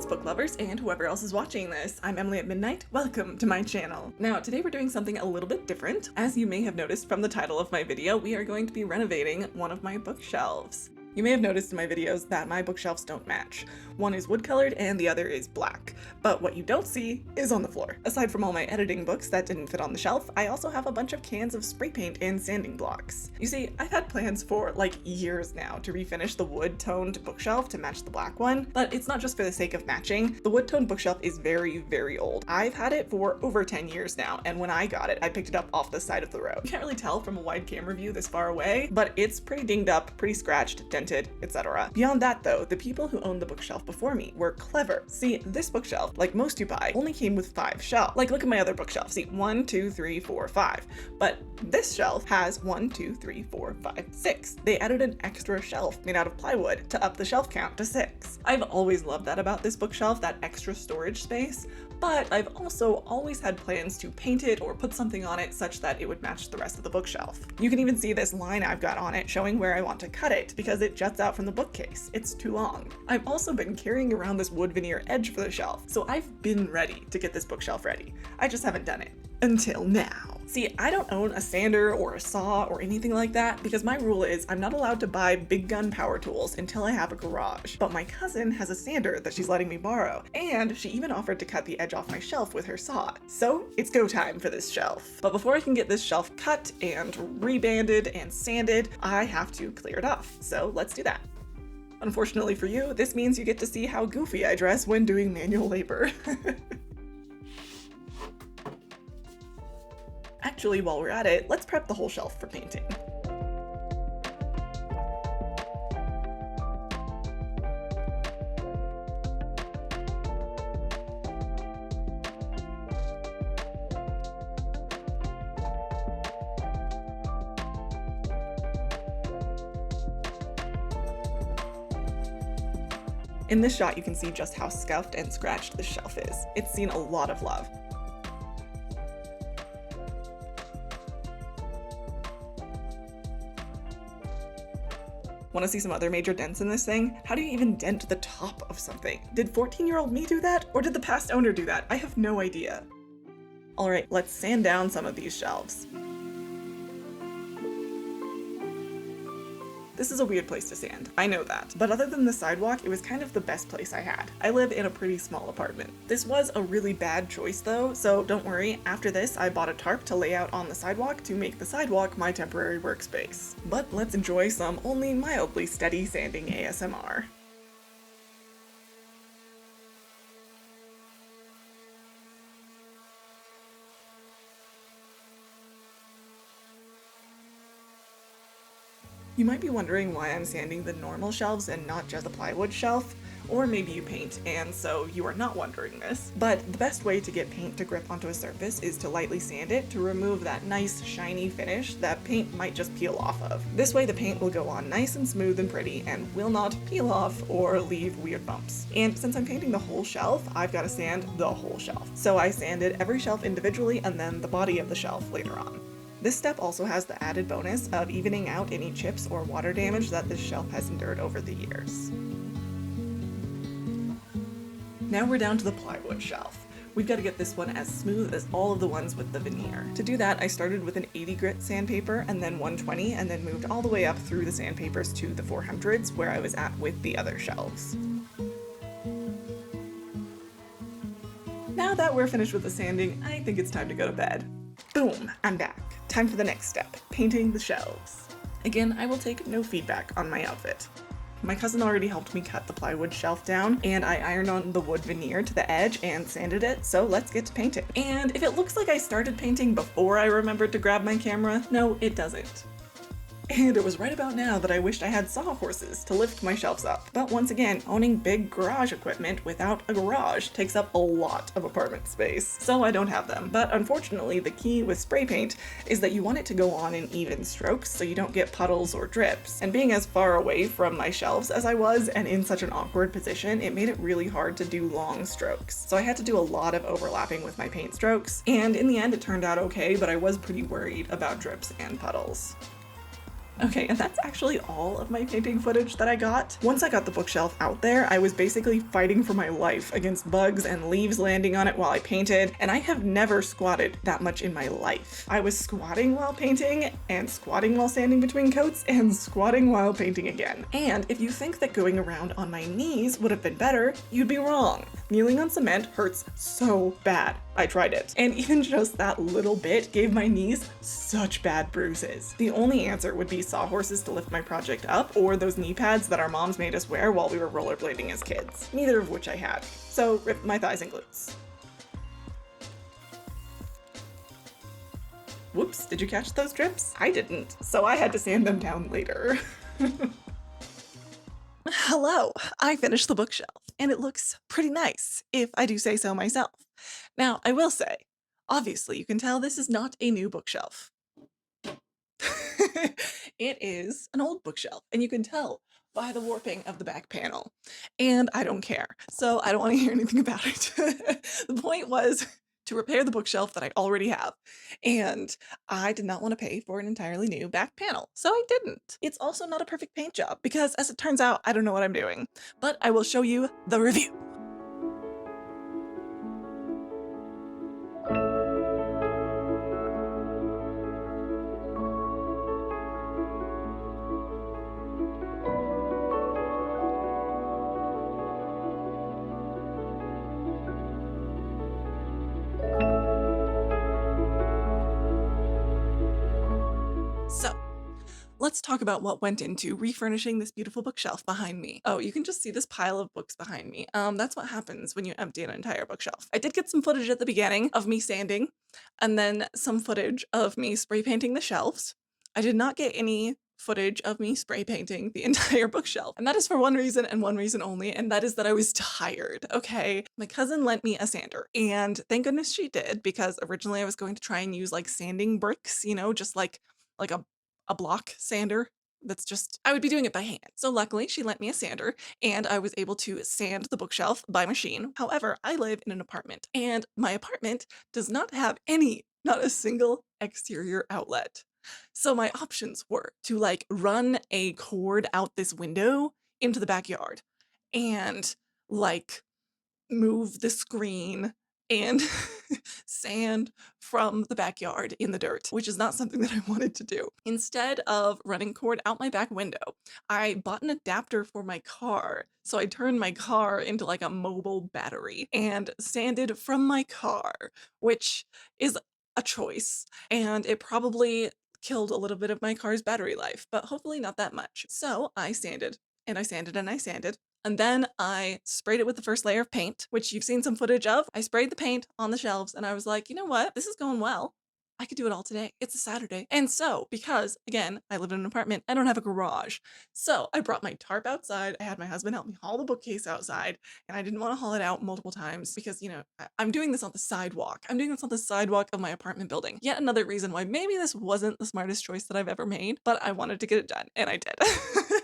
friends, book lovers, and whoever else is watching this. I'm Emily at Midnight. Welcome to my channel. Now, today we're doing something a little bit different. As you may have noticed from the title of my video, we are going to be renovating one of my bookshelves. You may have noticed in my videos that my bookshelves don't match. One is wood-colored and the other is black. But what you don't see is on the floor. Aside from all my editing books that didn't fit on the shelf, I also have a bunch of cans of spray paint and sanding blocks. You see, I've had plans for like years now to refinish the wood-toned bookshelf to match the black one, but it's not just for the sake of matching. The wood-toned bookshelf is very, very old. I've had it for over 10 years now, and when I got it, I picked it up off the side of the road. You can't really tell from a wide camera view this far away, but it's pretty dinged up, pretty scratched, dented, etc. Beyond that though, the people who owned the bookshelf before me were clever. See, this bookshelf, like most you buy, only came with 5 shelves. Like look at my other bookshelf. See, 1, 2, 3, 4, 5. But this shelf has 1, 2, 3, 4, 5, 6. They added an extra shelf made out of plywood to up the shelf count to 6. I've always loved that about this bookshelf, that extra storage space, but I've also always had plans to paint it or put something on it such that it would match the rest of the bookshelf. You can even see this line I've got on it showing where I want to cut it because it juts out from the bookcase. It's too long. I've also been carrying around this wood veneer edge for the shelf, so I've been ready to get this bookshelf ready. I just haven't done it. Until now. See, I don't own a sander or a saw or anything like that because my rule is I'm not allowed to buy big gun power tools until I have a garage. But my cousin has a sander that she's letting me borrow, and she even offered to cut the edge off my shelf with her saw. So it's go time for this shelf. But before I can get this shelf cut and rebanded and sanded, I have to clear it off. So let's do that. Unfortunately for you, this means you get to see how goofy I dress when doing manual labor. Actually, while we're at it, let's prep the whole shelf for painting. In this shot, you can see just how scuffed and scratched this shelf is. It's seen a lot of love. Want to see some other major dents in this thing? How do you even dent the top of something? Did 14-year-old me do that? Or did the past owner do that? I have no idea. Alright, let's sand down some of these shelves. This is a weird place to sand, I know that, but other than the sidewalk, it was kind of the best place I had. I live in a pretty small apartment. This was a really bad choice though, so don't worry, after this I bought a tarp to lay out on the sidewalk to make the sidewalk my temporary workspace. But let's enjoy some only mildly steady sanding ASMR. You might be wondering why I'm sanding the normal shelves and not just the plywood shelf, or maybe you paint and so you are not wondering this. But the best way to get paint to grip onto a surface is to lightly sand it to remove that nice shiny finish that paint might just peel off of. This way the paint will go on nice and smooth and pretty and will not peel off or leave weird bumps. And since I'm painting the whole shelf, I've got to sand the whole shelf. So I sanded every shelf individually and then the body of the shelf later on. This step also has the added bonus of evening out any chips or water damage that this shelf has endured over the years. Now we're down to the plywood shelf. We've got to get this one as smooth as all of the ones with the veneer. To do that, I started with an 80 grit sandpaper and then 120 and then moved all the way up through the sandpapers to the 400s where I was at with the other shelves. Now that we're finished with the sanding, I think it's time to go to bed. Boom, I'm back. Time for the next step, painting the shelves. Again, I will take no feedback on my outfit. My cousin already helped me cut the plywood shelf down, and I ironed on the wood veneer to the edge and sanded it, so let's get to painting. And if it looks like I started painting before I remembered to grab my camera, no, it doesn't. And it was right about now that I wished I had sawhorses to lift my shelves up. But once again, owning big garage equipment without a garage takes up a lot of apartment space, so I don't have them. But unfortunately, the key with spray paint is that you want it to go on in even strokes so you don't get puddles or drips. And being as far away from my shelves as I was and in such an awkward position, it made it really hard to do long strokes. So I had to do a lot of overlapping with my paint strokes, and in the end it turned out okay, but I was pretty worried about drips and puddles. Okay, and that's actually all of my painting footage that I got. Once I got the bookshelf out there, I was basically fighting for my life against bugs and leaves landing on it while I painted, and I have never squatted that much in my life. I was squatting while painting, and squatting while standing between coats, and squatting while painting again. And if you think that going around on my knees would have been better, you'd be wrong. Kneeling on cement hurts so bad. I tried it, and even just that little bit gave my knees such bad bruises. The only answer would be sawhorses to lift my project up, or those knee pads that our moms made us wear while we were rollerblading as kids, neither of which I had. So rip my thighs and glutes. Whoops, did you catch those drips? I didn't, so I had to sand them down later. Hello, I finished the bookshelf, and it looks pretty nice, if I do say so myself. Now, I will say, obviously you can tell this is not a new bookshelf. It is an old bookshelf, and you can tell by the warping of the back panel. And I don't care, so I don't want to hear anything about it. The point was to repair the bookshelf that I already have, and I did not want to pay for an entirely new back panel, so I didn't. It's also not a perfect paint job, because as it turns out, I don't know what I'm doing, but I will show you the review. So, let's talk about what went into refurnishing this beautiful bookshelf behind me. Oh, you can just see this pile of books behind me. That's what happens when you empty an entire bookshelf. I did get some footage at the beginning of me sanding, and then some footage of me spray painting the shelves. I did not get any footage of me spray painting the entire bookshelf. And that is for one reason and one reason only, and that is that I was tired, okay? My cousin lent me a sander, and thank goodness she did, because originally I was going to try and use like sanding bricks, you know, just like a block sander that's just, I would be doing it by hand. So luckily she lent me a sander, and I was able to sand the bookshelf by machine. However, I live in an apartment, and my apartment does not have not a single exterior outlet. So my options were to like run a cord out this window into the backyard and like move the screen and sand from the backyard in the dirt, which is not something that I wanted to do. Instead of running cord out my back window, I bought an adapter for my car. So I turned my car into like a mobile battery and sanded from my car, which is a choice. And it probably killed a little bit of my car's battery life, but hopefully not that much. So I sanded and I sanded and I sanded. And then I sprayed it with the first layer of paint, which you've seen some footage of. I sprayed the paint on the shelves, and I was like, you know what? This is going well. I could do it all today. It's a Saturday. And so, because again, I live in an apartment, I don't have a garage. So I brought my tarp outside. I had my husband help me haul the bookcase outside, and I didn't want to haul it out multiple times because, you know, I'm doing this on the sidewalk. I'm doing this on the sidewalk of my apartment building. Yet another reason why maybe this wasn't the smartest choice that I've ever made, but I wanted to get it done, and I did.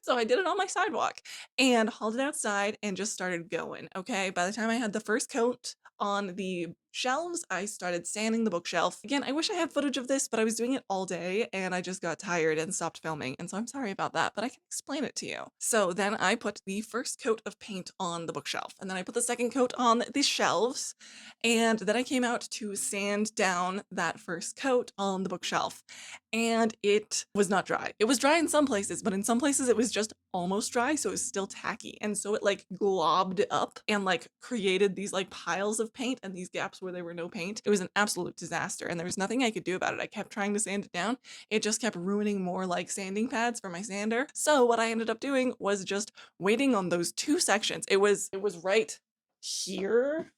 So I did it on my sidewalk and hauled it outside and just started going, okay? By the time I had the first coat on the shelves, I started sanding the bookshelf. Again, I wish I had footage of this, but I was doing it all day and I just got tired and stopped filming. And so I'm sorry about that, but I can explain it to you. So then I put the first coat of paint on the bookshelf, and then I put the second coat on the shelves, and then I came out to sand down that first coat on the bookshelf, and it was not dry. It was dry in some places, but in some places it was just almost dry, so it was still tacky. And so it like globbed up and like created these like piles of paint and these gaps where there were no paint. It was an absolute disaster, and there was nothing I could do about it. I kept trying to sand it down. It just kept ruining more like sanding pads for my sander. So what I ended up doing was just waiting on those two sections. It was right here,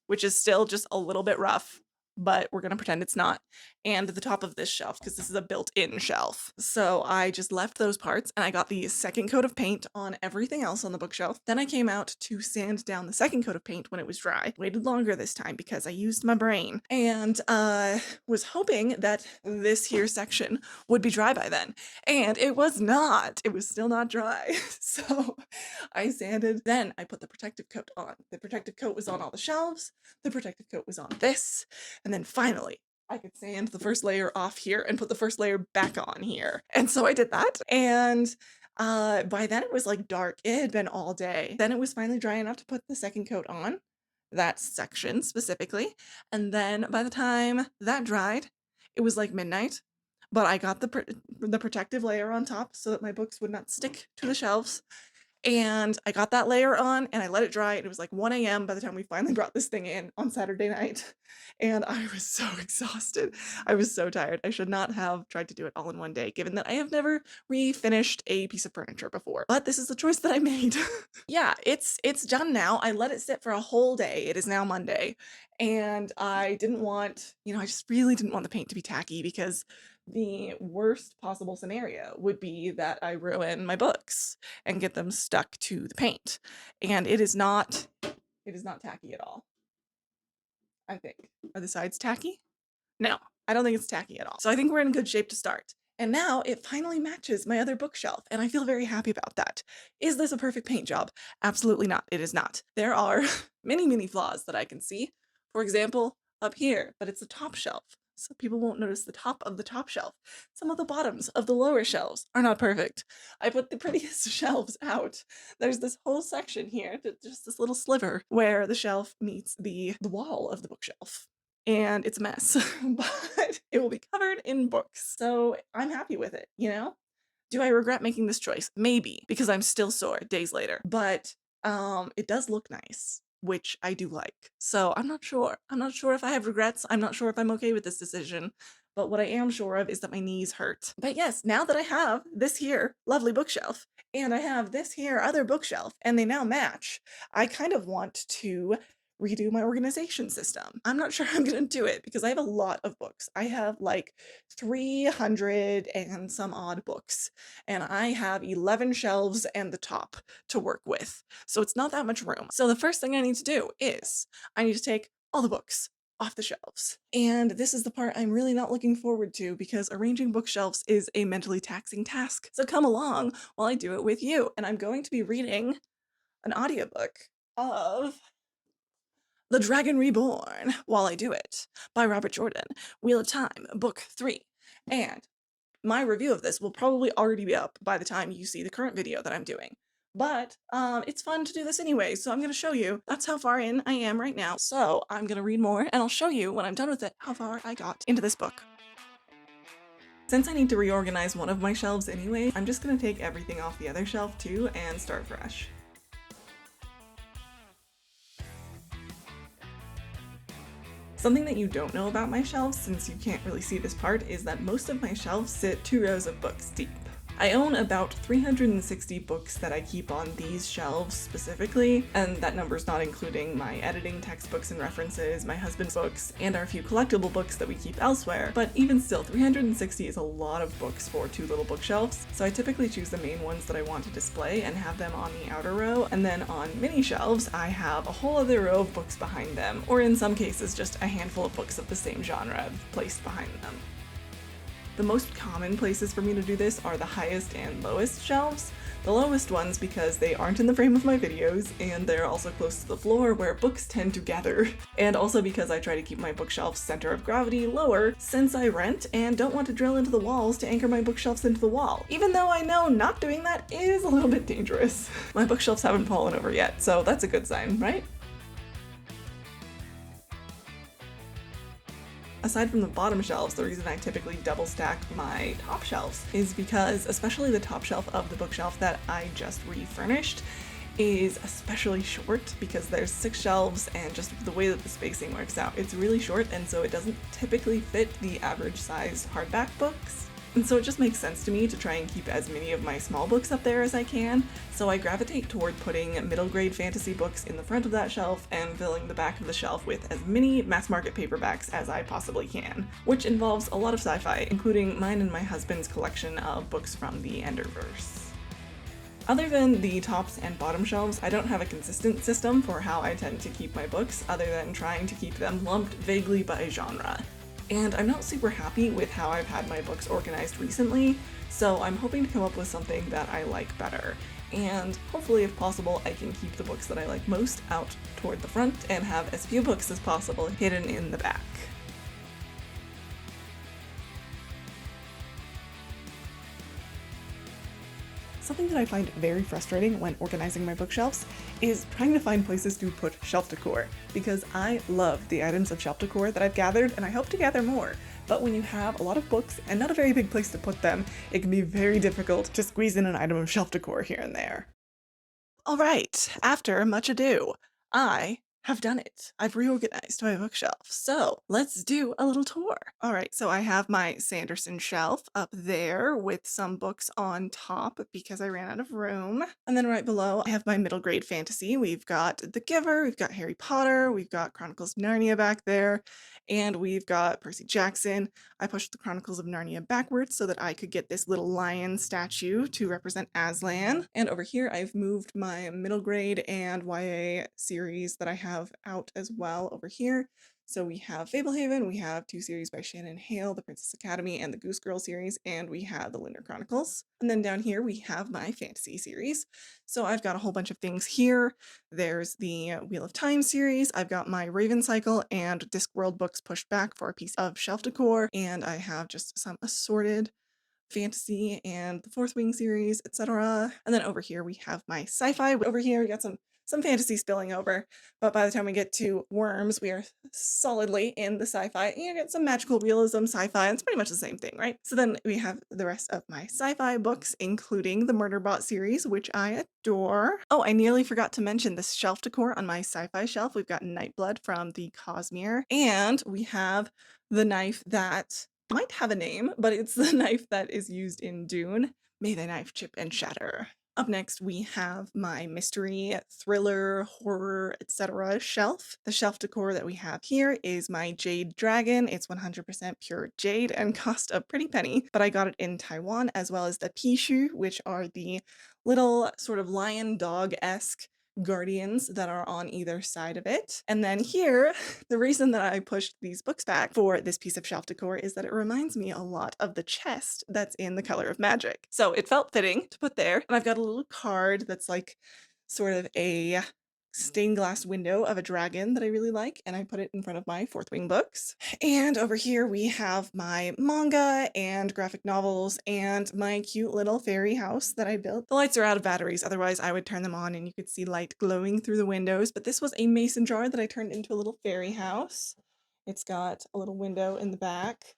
which is still just a little bit rough, but we're gonna pretend it's not, and the top of this shelf, because this is a built-in shelf. So I just left those parts, and I got the second coat of paint on everything else on the bookshelf. Then I came out to sand down the second coat of paint when it was dry. Waited longer this time because I used my brain, and was hoping that this here section would be dry by then, and it was not. It was still not dry. So I sanded, then I put the protective coat on. The protective coat was on all the shelves, the protective coat was on this, and then finally, I could sand the first layer off here and put the first layer back on here. And so I did that. And by then it was like dark. It had been all day. Then it was finally dry enough to put the second coat on, that section specifically. And then by the time that dried, it was like midnight. But I got the protective layer on top so that my books would not stick to the shelves. And I got that layer on and I let it dry, and it was like 1 a.m. by the time we finally brought this thing in on Saturday night. And I was so exhausted. I was so tired. I should not have tried to do it all in one day, given that I have never refinished a piece of furniture before. But this is the choice that I made. Yeah, it's done now. I let it sit for a whole day. It is now Monday. And I didn't want, I just really didn't want the paint to be tacky, because the worst possible scenario would be that I ruin my books and get them stuck to the paint. And it is not tacky at all. I think. Are the sides tacky? No, I don't think it's tacky at all. So I think we're in good shape to start. And now it finally matches my other bookshelf, and I feel very happy about that. Is this a perfect paint job? Absolutely not. It is not. There are many flaws that I can see. For example, up here, but it's the top shelf, so people won't notice the top of the top shelf. Some of the bottoms of the lower shelves are not perfect. I put the prettiest shelves out. There's this whole section here, just this little sliver, where the shelf meets the wall of the bookshelf. And it's a mess, but it will be covered in books. So I'm happy with it, Do I regret making this choice? Maybe, because I'm still sore days later. But it does look nice, which I do like. So I'm not sure. I'm not sure if I have regrets. I'm not sure if I'm okay with this decision. But what I am sure of is that my knees hurt. But yes, now that I have this here lovely bookshelf, and I have this here other bookshelf, and they now match, I kind of want to redo my organization system. I'm not sure I'm gonna do it because I have a lot of books. I have like 300 and some odd books, and I have 11 shelves and the top to work with. So it's not that much room. So the first thing I need to do is I need to take all the books off the shelves. And this is the part I'm really not looking forward to, because arranging bookshelves is a mentally taxing task. So come along while I do it with you. And I'm going to be reading an audiobook of The Dragon Reborn while I do it, by Robert Jordan, Wheel of Time, Book 3. And my review of this will probably already be up by the time you see the current video that I'm doing. But it's fun to do this anyway, so I'm going to show you. That's how far in I am right now. So I'm going to read more, and I'll show you when I'm done with it how far I got into this book. Since I need to reorganize one of my shelves anyway, I'm just going to take everything off the other shelf too and start fresh. Something that you don't know about my shelves, since you can't really see this part, is that most of my shelves sit 2 rows of books deep. I own about 360 books that I keep on these shelves specifically, and that number's not including my editing textbooks and references, my husband's books, and our few collectible books that we keep elsewhere. But even still, 360 is a lot of books for 2 little bookshelves, so I typically choose the main ones that I want to display and have them on the outer row, and then on mini shelves, I have a whole other row of books behind them, or in some cases, just a handful of books of the same genre placed behind them. The most common places for me to do this are the highest and lowest shelves. The lowest ones because they aren't in the frame of my videos, and they're also close to the floor where books tend to gather. And also because I try to keep my bookshelf's center of gravity lower, since I rent and don't want to drill into the walls to anchor my bookshelves into the wall. Even though I know not doing that is a little bit dangerous. My bookshelves haven't fallen over yet, so that's a good sign, right? Aside from the bottom shelves, the reason I typically double stack my top shelves is because, especially the top shelf of the bookshelf that I just refurnished, is especially short because there's 6 shelves, and just the way that the spacing works out, it's really short, and so it doesn't typically fit the average size hardback books. And so it just makes sense to me to try and keep as many of my small books up there as I can, so I gravitate toward putting middle grade fantasy books in the front of that shelf and filling the back of the shelf with as many mass market paperbacks as I possibly can, which involves a lot of sci-fi, including mine and my husband's collection of books from the Enderverse. Other than the tops and bottom shelves, I don't have a consistent system for how I tend to keep my books, other than trying to keep them lumped vaguely by genre. And I'm not super happy with how I've had my books organized recently, so I'm hoping to come up with something that I like better. And hopefully, if possible, I can keep the books that I like most out toward the front and have as few books as possible hidden in the back. Something that I find very frustrating when organizing my bookshelves is trying to find places to put shelf decor, because I love the items of shelf decor that I've gathered and I hope to gather more. But when you have a lot of books and not a very big place to put them, it can be very difficult to squeeze in an item of shelf decor here and there. All right, after much ado, I have done it. I've reorganized my bookshelf. So let's do a little tour. All right, so I have my Sanderson shelf up there with some books on top because I ran out of room. And then right below, I have my middle grade fantasy. We've got The Giver, we've got Harry Potter, we've got Chronicles of Narnia back there, and we've got Percy Jackson. I pushed the Chronicles of Narnia backwards so that I could get this little lion statue to represent Aslan. And over here, I've moved my middle grade and YA series that I have out as well over here. So we have Fablehaven, we have 2 series by Shannon Hale, the Princess Academy and the Goose Girl series, and we have the Lunar Chronicles. And then down here we have my fantasy series. So I've got a whole bunch of things here. There's the Wheel of Time series, I've got my Raven Cycle and Discworld books pushed back for a piece of shelf decor, and I have just some assorted fantasy and the Fourth Wing series, etc. And then over here we have my sci-fi. Over here we got some fantasy spilling over, but by the time we get to Worms, we are solidly in the sci-fi, and you get some magical realism sci-fi, and it's pretty much the same thing, right? So then we have the rest of my sci-fi books, including the Murderbot series, which I adore. Oh, I nearly forgot to mention this shelf decor on my sci-fi shelf. We've got Nightblood from the Cosmere, and we have the knife that might have a name, but it's the knife that is used in Dune. May the knife chip and shatter. Up next, we have my mystery, thriller, horror, etc. shelf. The shelf decor that we have here is my Jade Dragon. It's 100% pure jade and cost a pretty penny, but I got it in Taiwan, as well as the Pishu, which are the little sort of lion dog-esque guardians that are on either side of it. And then here, the reason that I pushed these books back for this piece of shelf decor is that it reminds me a lot of the chest that's in The Color of Magic. So it felt fitting to put there. And I've got a little card that's like sort of a stained glass window of a dragon that I really like, and I put it in front of my Fourth Wing books. And over here we have my manga and graphic novels and my cute little fairy house that I built. The lights are out of batteries, otherwise I would turn them on and you could see light glowing through the windows, but this was a mason jar that I turned into a little fairy house. It's got a little window in the back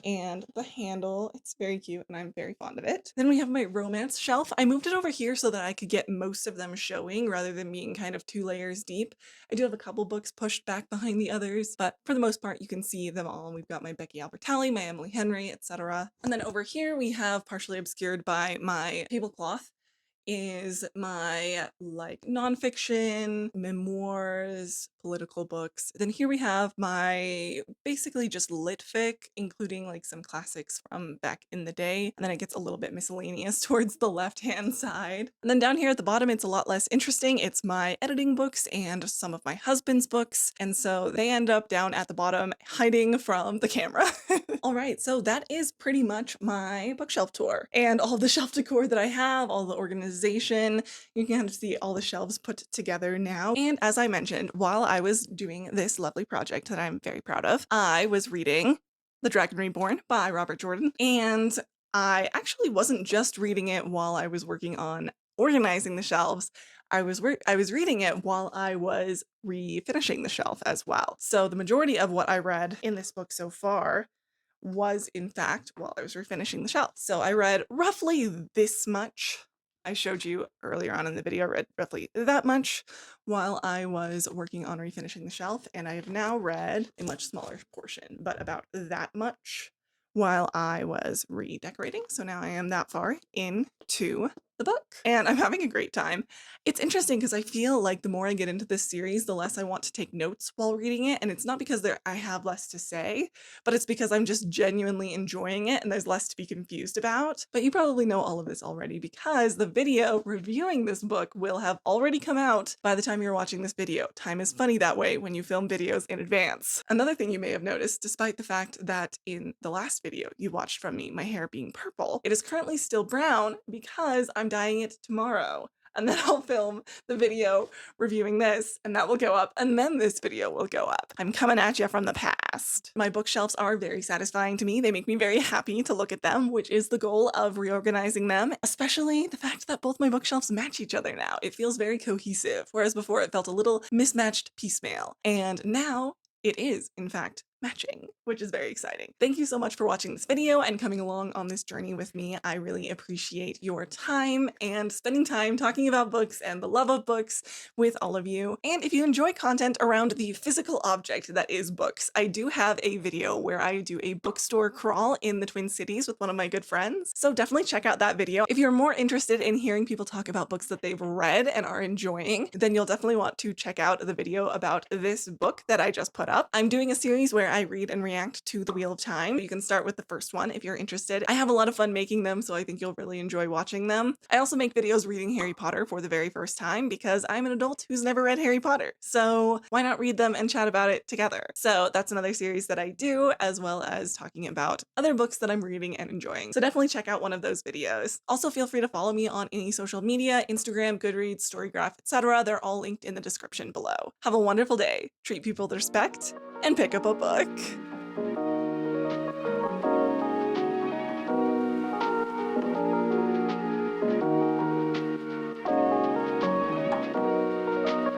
and the handle. It's very cute and I'm very fond of it. Then we have my romance shelf. I moved it over here so that I could get most of them showing rather than being kind of 2 layers deep. I do have a couple books pushed back behind the others, but for the most part you can see them all. We've got my Becky Albertalli, my Emily Henry, etc. And then over here we have, partially obscured by my tablecloth, is my like nonfiction, memoirs, political books. Then here we have my basically just lit fic, including like some classics from back in the day. And then it gets a little bit miscellaneous towards the left-hand side. And then down here at the bottom, it's a lot less interesting. It's my editing books and some of my husband's books. And so they end up down at the bottom hiding from the camera. All right, so that is pretty much my bookshelf tour and all the shelf decor that I have, all the organization. You can kind of see all the shelves put together now. And as I mentioned, while I was doing this lovely project that I'm very proud of, I was reading The Dragon Reborn by Robert Jordan. And I actually wasn't just reading it while I was working on organizing the shelves. I was reading it while I was refinishing the shelf as well. So the majority of what I read in this book so far was in fact while I was refinishing the shelf. So I read roughly this much. I showed you earlier on in the video, I read roughly that much while I was working on refinishing the shelf, and I have now read a much smaller portion, but about that much while I was redecorating. So now I am that far into the book and I'm having a great time. It's interesting because I feel like the more I get into this series, the less I want to take notes while reading it. And it's not because I have less to say, but it's because I'm just genuinely enjoying it and there's less to be confused about. But you probably know all of this already because the video reviewing this book will have already come out by the time you're watching this video. Time is funny that way when you film videos in advance. Another thing you may have noticed, despite the fact that in the last video you watched from me, my hair being purple, it is currently still brown because I'm dyeing it tomorrow. and then I'll film the video reviewing this, and that will go up, and then this video will go up. I'm coming at you from the past. My bookshelves are very satisfying to me. They make me very happy to look at them, which is the goal of reorganizing them, especially the fact that both my bookshelves match each other now. It feels very cohesive, whereas before it felt a little mismatched piecemeal. And now it is, in fact, matching, which is very exciting. Thank you so much for watching this video and coming along on this journey with me. I really appreciate your time and spending time talking about books and the love of books with all of you. And if you enjoy content around the physical object that is books, I do have a video where I do a bookstore crawl in the Twin Cities with one of my good friends. So definitely check out that video. If you're more interested in hearing people talk about books that they've read and are enjoying, then you'll definitely want to check out the video about this book that I just put up. I'm doing a series where I read and react to The Wheel of Time. You can start with the first one if you're interested. I have a lot of fun making them, so I think you'll really enjoy watching them. I also make videos reading Harry Potter for the very first time because I'm an adult who's never read Harry Potter. So why not read them and chat about it together? So that's another series that I do, as well as talking about other books that I'm reading and enjoying. So definitely check out one of those videos. Also feel free to follow me on any social media, Instagram, Goodreads, Storygraph, etc. They're all linked in the description below. Have a wonderful day. Treat people with respect and pick up a book.